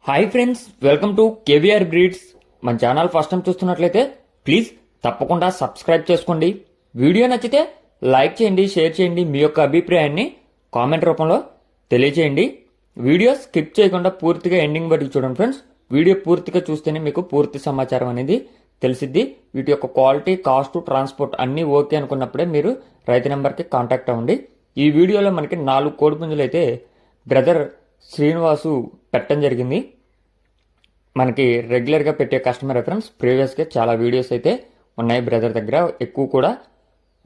Hi friends, welcome to KVR breeds. మన channel first time చూస్తున్నట్లయితే please తప్పకుండా సబ్స్క్రైబ్ చేసుకోండి. వీడియో నచ్చితే లైక్ చేయండి, షేర్ చేయండి. మీ యొక్క అభిప్రాయాన్ని కామెంట్ రూపంలో తెలియచేయండి. వీడియో స్కిప్ చేయకుండా పూర్తిగా ఎండింగ్ వరకు చూడండి ఫ్రెండ్స్. వీడియో పూర్తిగా చూస్తేనే మీకు పూర్తి సమాచారం అనేది తెలిసిద్ది. వీటి యొక్క క్వాలిటీ, కాస్ట్, ట్రాన్స్పోర్ట్ అన్నీ ఓకే అనుకున్నప్పుడే మీరు రైతు నెంబర్కి కాంటాక్ట్ అవ్వండి. ఈ వీడియోలో మనకి 4 కోడిపుంజులు అయితే బ్రదర్ శ్రీనివాసు పెట్టడం జరిగింది. మనకి రెగ్యులర్గా పెట్టే కస్టమర్ రెఫరెన్స్ ప్రీవియస్గా చాలా వీడియోస్ అయితే ఉన్నాయి బ్రదర్ దగ్గర. ఎక్కువ కూడా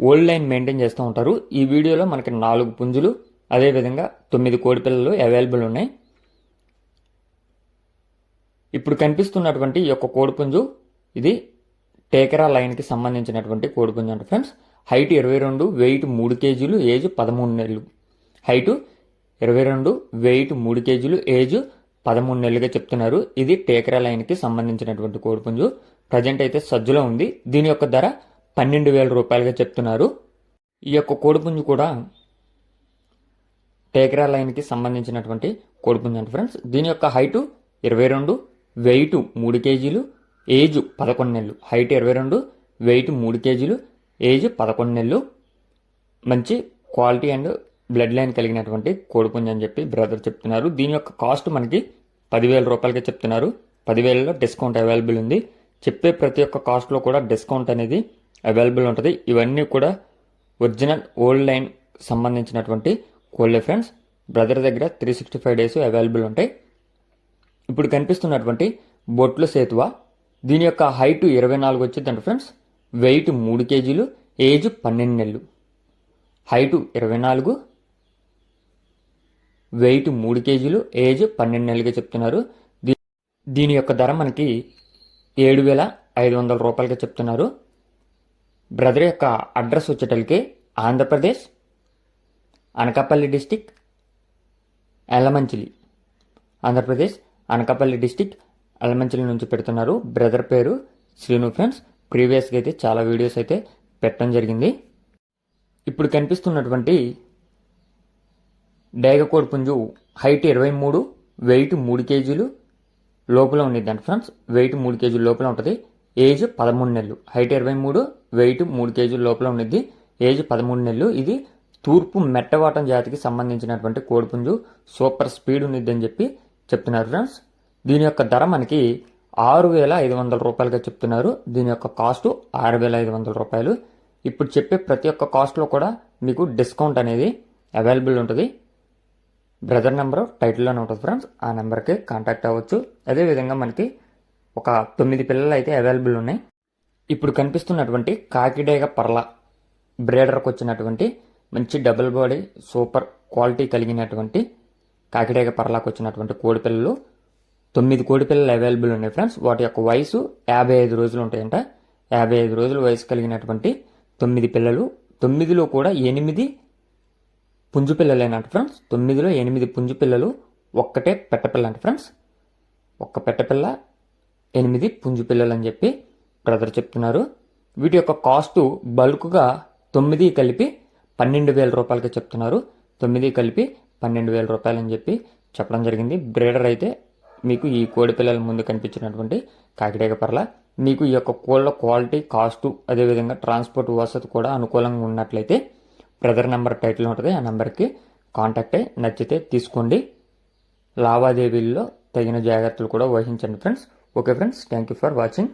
ఓల్డ్ లైన్ మెయింటైన్ చేస్తూ ఉంటారు. ఈ వీడియోలో మనకి 4 పుంజులు, అదేవిధంగా 9 కోడి పిల్లలు అవైలబుల్ ఉన్నాయి. ఇప్పుడు కనిపిస్తున్నటువంటి ఈ యొక్క కోడిపుంజు ఇది టేకరా లైన్కి సంబంధించినటువంటి కోడిపుంజు అంట ఫ్రెండ్స్. హైట్ 22, వెయిట్ 3 కేజీలు, ఏజ్ 13 నెలలు. హైటు 22, వెయిట్ 3 కేజీలు, ఏజ్ 13 నెలలుగా చెప్తున్నారు. ఇది టేకరా లైన్కి సంబంధించినటువంటి కోడిపుంజు. ప్రజెంట్ అయితే సజ్జులో ఉంది. దీని యొక్క ధర 12,000 రూపాయలుగా చెప్తున్నారు. ఈ యొక్క కోడిపుంజు కూడా టేకరా లైన్కి సంబంధించినటువంటి కోడిపుంజు అంట ఫ్రెండ్స్. దీని యొక్క హైటు 22, వెయిట్ 3 కేజీలు, ఏజ్ 11 నెలలు. హైట్ 22, వెయిట్ 3 కేజీలు, ఏజ్ 11 నెలలు. మంచి క్వాలిటీ అండ్ బ్లడ్ లైన్ కలిగినటువంటి కోడిపుంజు అని చెప్పి బ్రదర్ చెప్తున్నారు. దీని యొక్క కాస్ట్ మనకి 10,000 రూపాయలకే చెప్తున్నారు. 10,000లో డిస్కౌంట్ అవైలబుల్ ఉంది. చెప్పే ప్రతి ఒక్క కాస్ట్లో కూడా డిస్కౌంట్ అనేది అవైలబుల్ ఉంటుంది. ఇవన్నీ కూడా ఒరిజినల్ ఓల్డ్ లైన్ సంబంధించినటువంటి కోళ్ళే ఫ్రెండ్స్. బ్రదర్ దగ్గర 365 డేస్ అవైలబుల్ ఉంటాయి. ఇప్పుడు కనిపిస్తున్నటువంటి బొట్ల సేతువ, దీని యొక్క హైట్ 24 వచ్చిందంట ఫ్రెండ్స్. వెయిట్ 3 కేజీలు, ఏజ్ 12 నెలలు. హైటు 24, వెయిట్ 3 కేజీలు, ఏజ్ 12 నెలలుగా చెప్తున్నారు. దీని యొక్క ధర మనకి 7,500 రూపాయలుగా చెప్తున్నారు. బ్రదర్ యొక్క అడ్రస్ వచ్చేటలికి ఆంధ్రప్రదేశ్, అనకాపల్లి డిస్టిక్, ఎలమంచిలి. ఆంధ్రప్రదేశ్ అనకాపల్లి డిస్టిక్ ఎలమంచిలి నుంచి పెడుతున్నారు. బ్రదర్ పేరు శ్రీను ఫ్రెండ్స్. ప్రీవియస్గా అయితే చాలా వీడియోస్ అయితే పెట్టడం జరిగింది. ఇప్పుడు కనిపిస్తున్నటువంటి డేగ కోడిపుంజు హైట్ 23, వెయిట్ 3 కేజీలు లోపల ఉండిద్దంట ఫ్రెండ్స్. వెయిట్ 3 కేజీల లోపల ఉంటుంది. ఏజ్ 13 నెలలు. హైట్ 23, వెయిట్ 3 కేజీల లోపల ఉండిద్ది. ఏజ్ 13 నెలలు. ఇది తూర్పు మెట్టవాటం జాతికి సంబంధించినటువంటి కోడిపుంజు. సూపర్ స్పీడ్ ఉండిద్దని చెప్పి చెప్తున్నారు ఫ్రెండ్స్. దీని యొక్క ధర మనకి 6,500 రూపాయలుగా చెప్తున్నారు. దీని యొక్క కాస్ట్ 6,500 రూపాయలు. ఇప్పుడు చెప్పే ప్రతి ఒక్క కాస్ట్లో కూడా మీకు డిస్కౌంట్ అనేది అవైలబుల్ ఉంటుంది. బ్రదర్ నెంబరు టైటిల్లోనే ఉంటుంది ఫ్రెండ్స్. ఆ నెంబర్కి కాంటాక్ట్ అవ్వచ్చు. అదేవిధంగా మనకి ఒక 9 పిల్లలు అయితే అవైలబుల్ ఉన్నాయి. ఇప్పుడు కనిపిస్తున్నటువంటి కాకిడేగ పర్ల బ్రేడర్కి వచ్చినటువంటి మంచి డబుల్ బాడీ సూపర్ క్వాలిటీ కలిగినటువంటి కాకిడేగ పర్లాకు వచ్చినటువంటి కోడి పిల్లలు 9 కోడి పిల్లలు అవైలబుల్ ఉన్నాయి ఫ్రెండ్స్. వాటి యొక్క వయసు 55 రోజులు ఉంటాయంట. 55 రోజుల వయసు కలిగినటువంటి 9 పిల్లలు. 9లో కూడా 8 పుంజు పిల్లలేనంట ఫ్రెండ్స్. 9లో 8 పుంజు పిల్లలు, ఒక్కటే పెట్టపిల్ల అంట ఫ్రెండ్స్. ఒక్క పెట్టపిల్ల, 8 పుంజు పిల్లలు అని చెప్పి బ్రదర్ చెప్తున్నారు. వీటి యొక్క కాస్టు బల్క్గా 9 కలిపి 12,000 రూపాయలకి చెప్తున్నారు. 9 కలిపి 12,000 రూపాయలు అని చెప్పి చెప్పడం జరిగింది. బ్రీడర్ అయితే మీకు ఈ కోడి పిల్లల ముందు కనిపించినటువంటి కాకిడేగ పర్ల. మీకు ఈ యొక్క కోళ్ళ క్వాలిటీ, కాస్టు, అదేవిధంగా ట్రాన్స్పోర్ట్ వసతి కూడా అనుకూలంగా ఉన్నట్లయితే బ్రదర్ నెంబర్ టైటిల్ ఉంటుంది. ఆ నెంబర్కి కాంటాక్ట్ అయ్యి నచ్చితే తీసుకోండి. లావాదేవీల్లో తగిన జాగ్రత్తలు కూడా వహించండి friends. Okay friends, thank you for watching.